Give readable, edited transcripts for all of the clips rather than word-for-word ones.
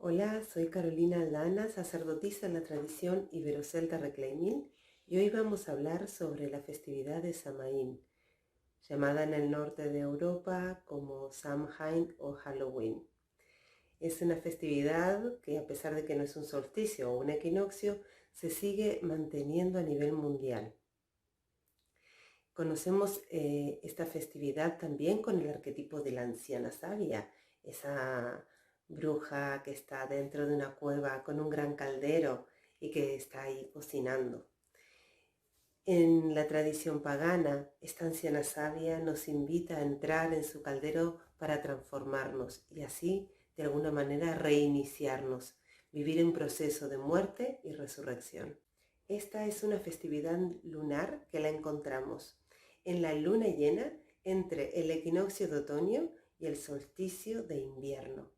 Hola, soy Carolina Aldana, sacerdotisa en la tradición ibero-celta Reclaiming, y hoy vamos a hablar sobre la festividad de Samaín, llamada en el norte de Europa como Samhain o Halloween. Es una festividad que, a pesar de que no es un solsticio o un equinoccio, se sigue manteniendo a nivel mundial. Conocemos esta festividad también con el arquetipo de la anciana sabia, esa bruja que está dentro de una cueva con un gran caldero y que está ahí cocinando. En la tradición pagana, esta anciana sabia nos invita a entrar en su caldero para transformarnos y así, de alguna manera, reiniciarnos, vivir un proceso de muerte y resurrección. Esta es una festividad lunar que la encontramos en la luna llena entre el equinoccio de otoño y el solsticio de invierno,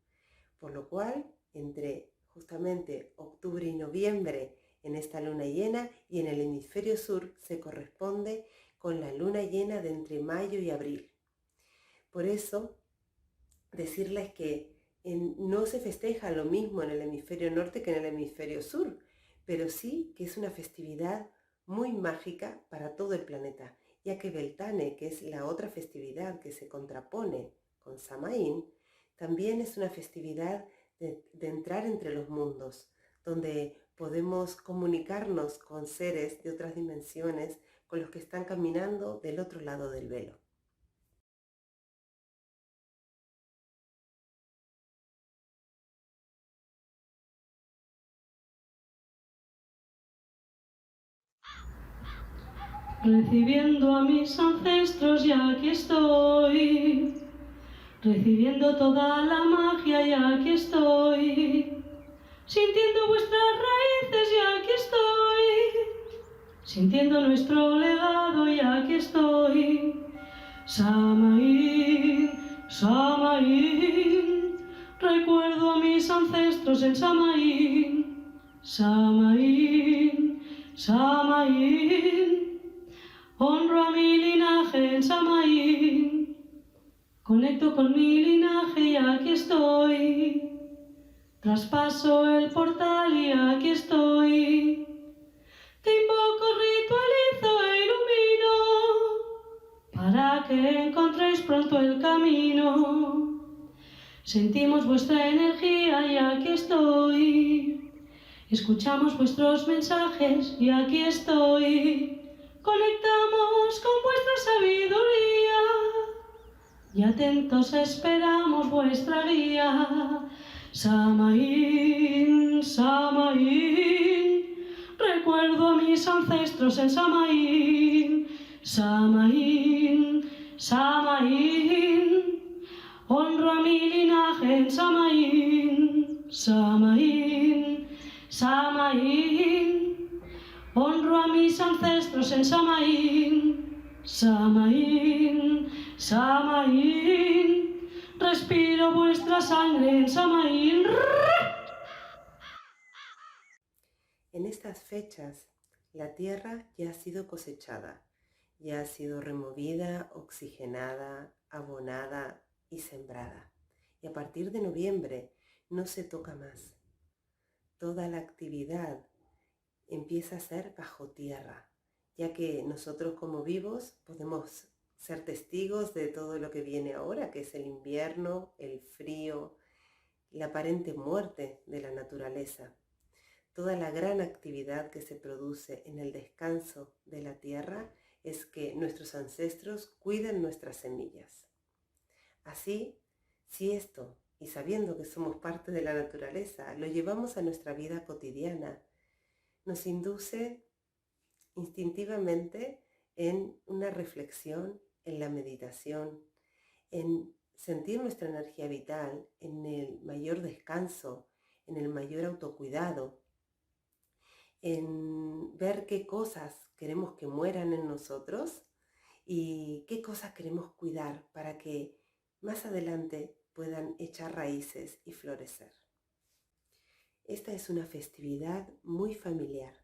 por lo cual entre justamente octubre y noviembre en esta luna llena y en el hemisferio sur se corresponde con la luna llena de entre mayo y abril. Por eso decirles que no se festeja lo mismo en el hemisferio norte que en el hemisferio sur, pero sí que es una festividad muy mágica para todo el planeta, ya que Beltane, que es la otra festividad que se contrapone con Samaín, también es una festividad de entrar entre los mundos, donde podemos comunicarnos con seres de otras dimensiones, con los que están caminando del otro lado del velo. Recibiendo a mis ancestros y aquí estoy, recibiendo toda la magia y aquí estoy, sintiendo vuestras raíces y aquí estoy, sintiendo nuestro legado y aquí estoy. Samaín, Samaín, recuerdo a mis ancestros en Samaín, Samaín, Samaín. Honro a mi linaje en Samaín, conecto con mi linaje y aquí estoy. Traspaso el portal y aquí estoy. Te invoco, ritualizo e ilumino, para que encontréis pronto el camino. Sentimos vuestra energía y aquí estoy. Escuchamos vuestros mensajes y aquí estoy. Conectamos con vuestra sabiduría y atentos esperamos vuestra guía. Samaín, Samaín, recuerdo a mis ancestros en Samaín, Samaín, Samaín, honro a mi linaje en Samaín, Samaín, Samaín. Honro a mis ancestros en Samaín, Samaín, Samaín. Respiro vuestra sangre en Samaín. En estas fechas, la tierra ya ha sido cosechada, ya ha sido removida, oxigenada, abonada y sembrada. Y a partir de noviembre no se toca más. Toda la actividad empieza a ser bajo tierra, ya que nosotros como vivos podemos ser testigos de todo lo que viene ahora, que es el invierno, el frío, la aparente muerte de la naturaleza. Toda la gran actividad que se produce en el descanso de la tierra es que nuestros ancestros cuiden nuestras semillas. Así, si esto, y sabiendo que somos parte de la naturaleza, lo llevamos a nuestra vida cotidiana, nos induce instintivamente en una reflexión, en la meditación, en sentir nuestra energía vital, en el mayor descanso, en el mayor autocuidado, en ver qué cosas queremos que mueran en nosotros y qué cosas queremos cuidar para que más adelante puedan echar raíces y florecer. Esta es una festividad muy familiar,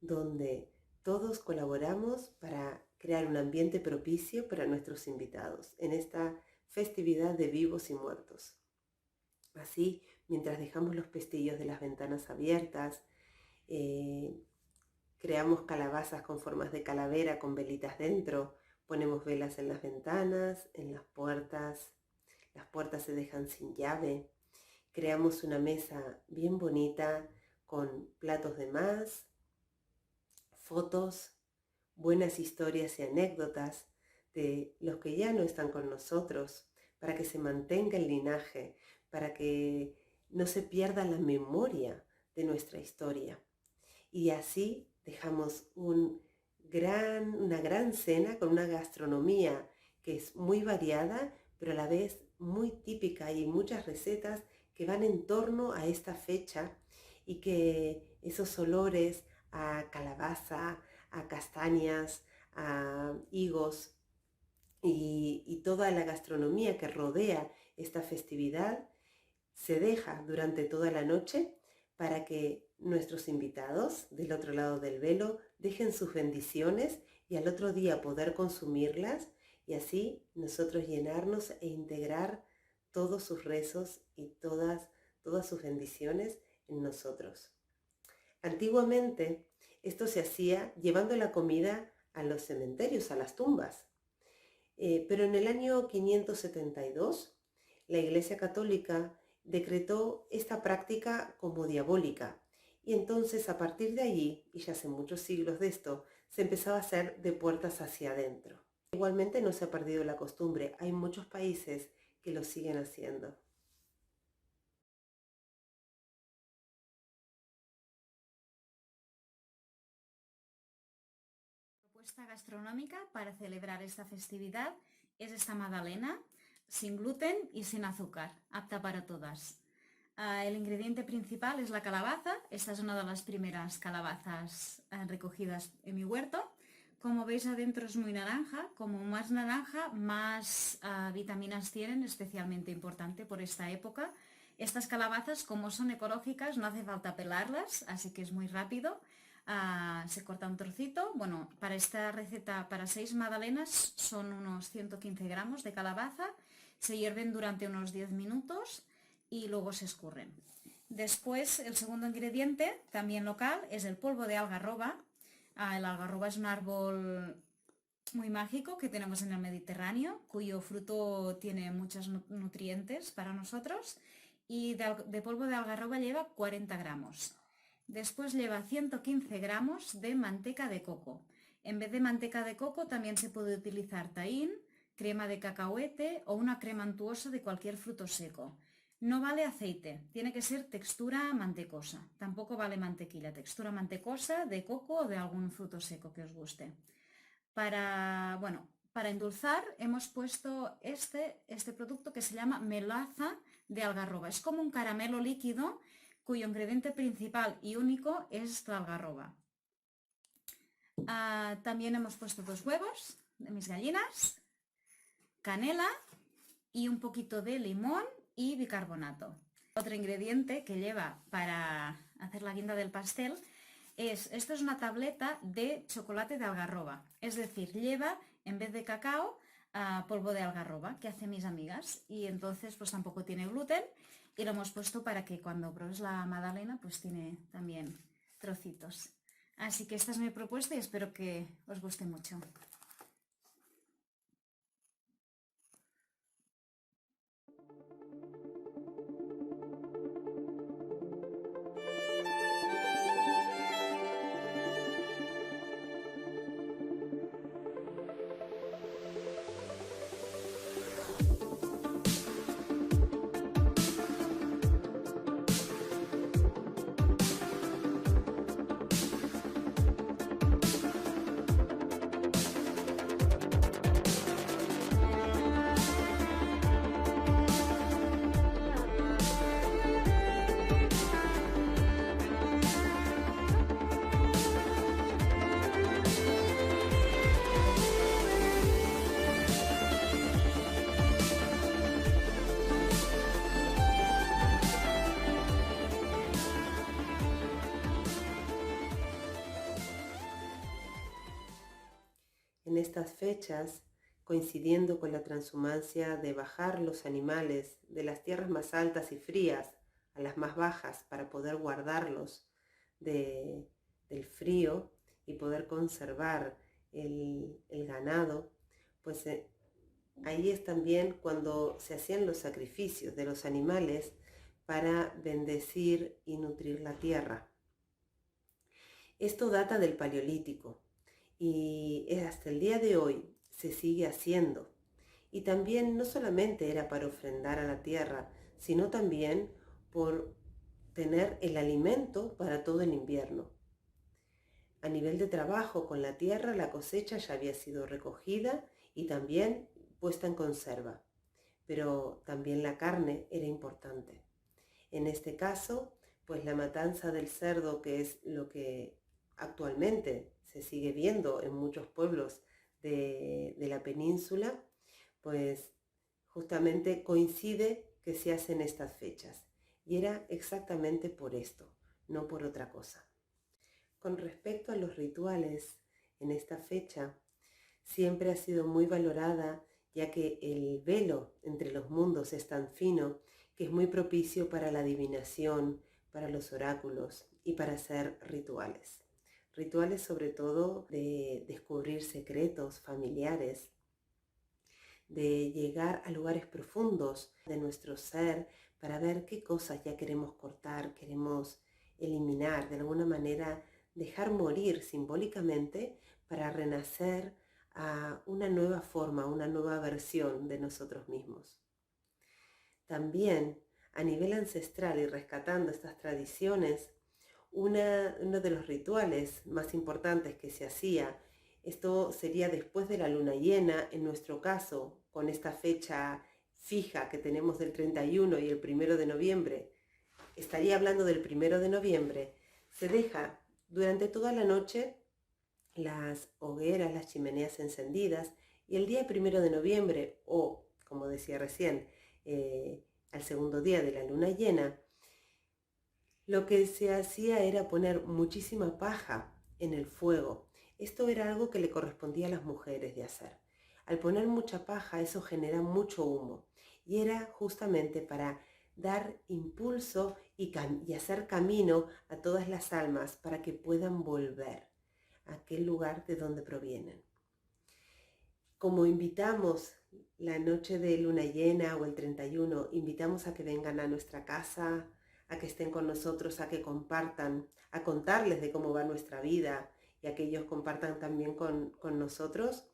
donde todos colaboramos para crear un ambiente propicio para nuestros invitados en esta festividad de vivos y muertos. Así, mientras dejamos los pestillos de las ventanas abiertas, eh, creamos calabazas con formas de calavera con velitas dentro, ponemos velas en las ventanas, en las puertas se dejan sin llave, creamos una mesa bien bonita con platos de más, fotos, buenas historias y anécdotas de los que ya no están con nosotros, para que se mantenga el linaje, para que no se pierda la memoria de nuestra historia. Y así dejamos una gran cena con una gastronomía que es muy variada, pero a la vez muy típica, y muchas recetas que van en torno a esta fecha, y que esos olores a calabaza, a castañas, a higos y toda la gastronomía que rodea esta festividad se deja durante toda la noche para que nuestros invitados del otro lado del velo dejen sus bendiciones y al otro día poder consumirlas, y así nosotros llenarnos e integrar todos sus rezos y todas sus bendiciones en nosotros. Antiguamente esto se hacía llevando la comida a los cementerios, a las tumbas. Pero en el año 572 la Iglesia Católica decretó esta práctica como diabólica, y entonces a partir de allí, y ya hace muchos siglos de esto, se empezaba a hacer de puertas hacia adentro. Igualmente no se ha perdido la costumbre, hay muchos países que lo siguen haciendo. Propuesta gastronómica para celebrar esta festividad es esta magdalena sin gluten y sin azúcar, apta para todas. El ingrediente principal es la calabaza. Esta es una de las primeras calabazas recogidas en mi huerto. Como veis, adentro es muy naranja. Como más naranja, más vitaminas tienen, especialmente importante por esta época. Estas calabazas, como son ecológicas, no hace falta pelarlas, así que es muy rápido. Se corta un trocito. Bueno, para esta receta, para 6 magdalenas, son unos 115 gramos de calabaza. Se hierven durante unos 10 minutos y luego se escurren. Después, el segundo ingrediente, también local, es el polvo de algarroba. El algarroba es un árbol muy mágico que tenemos en el Mediterráneo, cuyo fruto tiene muchos nutrientes para nosotros, y de polvo de algarroba lleva 40 gramos. Después lleva 115 gramos de manteca de coco. En vez de manteca de coco también se puede utilizar taín, crema de cacahuete o una crema untuosa de cualquier fruto seco. No vale aceite, tiene que ser textura mantecosa. Tampoco vale mantequilla, textura mantecosa de coco o de algún fruto seco que os guste. Para endulzar hemos puesto este producto que se llama melaza de algarroba. Es como un caramelo líquido cuyo ingrediente principal y único es la algarroba. También hemos puesto 2 huevos de mis gallinas, canela y un poquito de limón y bicarbonato. Otro ingrediente que lleva para hacer la guinda del pastel esto es una tableta de chocolate de algarroba, es decir, lleva en vez de cacao polvo de algarroba que hacen mis amigas, y entonces pues tampoco tiene gluten, y lo hemos puesto para que cuando pruebes la magdalena pues tiene también trocitos. Así que esta es mi propuesta y espero que os guste mucho. En estas fechas, coincidiendo con la transhumancia de bajar los animales de las tierras más altas y frías a las más bajas para poder guardarlos del frío y poder conservar el ganado, pues ahí es también cuando se hacían los sacrificios de los animales para bendecir y nutrir la tierra. Esto data del Paleolítico y hasta el día de hoy se sigue haciendo. Y también no solamente era para ofrendar a la tierra, sino también por tener el alimento para todo el invierno. A nivel de trabajo con la tierra, la cosecha ya había sido recogida y también puesta en conserva, pero también la carne era importante. En este caso, pues la matanza del cerdo, que es lo que actualmente se sigue viendo en muchos pueblos de la península, pues justamente coincide que se hacen estas fechas. Y era exactamente por esto, no por otra cosa. Con respecto a los rituales, en esta fecha siempre ha sido muy valorada, ya que el velo entre los mundos es tan fino que es muy propicio para la adivinación, para los oráculos y para hacer rituales. Rituales sobre todo de descubrir secretos familiares, de llegar a lugares profundos de nuestro ser para ver qué cosas ya queremos cortar, queremos eliminar, de alguna manera dejar morir simbólicamente para renacer a una nueva forma, una nueva versión de nosotros mismos. También a nivel ancestral y rescatando estas tradiciones, uno de los rituales más importantes que se hacía, esto sería después de la luna llena, en nuestro caso, con esta fecha fija que tenemos del 31 y el 1 de noviembre, estaría hablando del 1 de noviembre, se deja durante toda la noche las hogueras, las chimeneas encendidas, y el día 1 de noviembre, o como decía recién, al segundo día de la luna llena, lo que se hacía era poner muchísima paja en el fuego. Esto era algo que le correspondía a las mujeres de hacer. Al poner mucha paja, eso genera mucho humo, y era justamente para dar impulso y hacer camino a todas las almas para que puedan volver a aquel lugar de donde provienen. Como invitamos la noche de luna llena o el 31, invitamos a que vengan a nuestra casa, a que estén con nosotros, a que compartan, a contarles de cómo va nuestra vida y a que ellos compartan también con nosotros,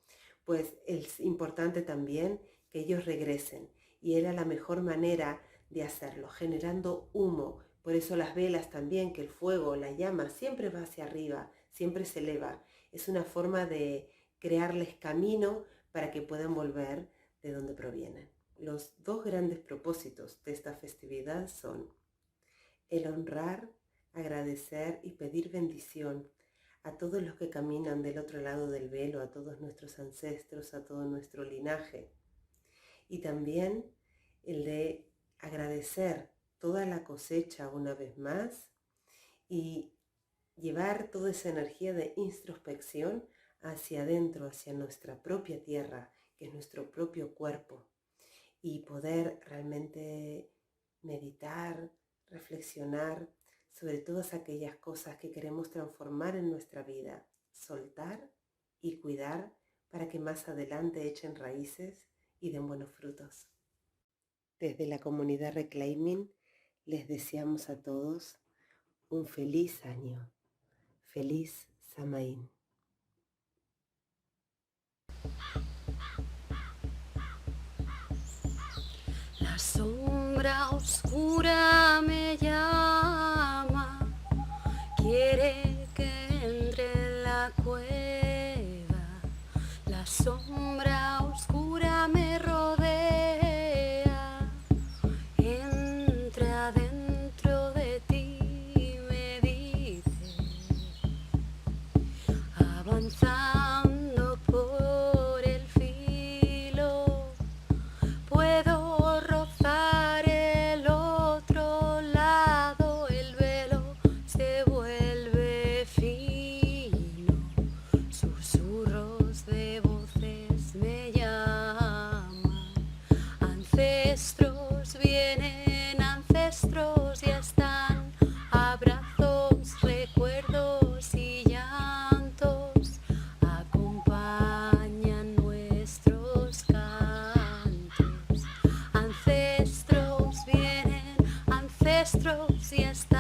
pues es importante también que ellos regresen. Y era la mejor manera de hacerlo, generando humo. Por eso las velas también, que el fuego, la llama, siempre va hacia arriba, siempre se eleva. Es una forma de crearles camino para que puedan volver de donde provienen. Los dos grandes propósitos de esta festividad son el honrar, agradecer y pedir bendición a todos los que caminan del otro lado del velo, a todos nuestros ancestros, a todo nuestro linaje. Y también el de agradecer toda la cosecha una vez más y llevar toda esa energía de introspección hacia adentro, hacia nuestra propia tierra, que es nuestro propio cuerpo, y poder realmente meditar, reflexionar sobre todas aquellas cosas que queremos transformar en nuestra vida, soltar y cuidar para que más adelante echen raíces y den buenos frutos. Desde la comunidad Reclaiming les deseamos a todos un feliz año. Feliz Samaín. La sombra oscura me llama, quiere que entre en la cueva. La sombra oscura me rodea, entra dentro de ti, me dice, avanzando por el filo, puedo rozar el otro lado. vienen ancestros y están abrazos, recuerdos y llantos acompañan nuestros cantos. Ancestros vienen, ancestros y están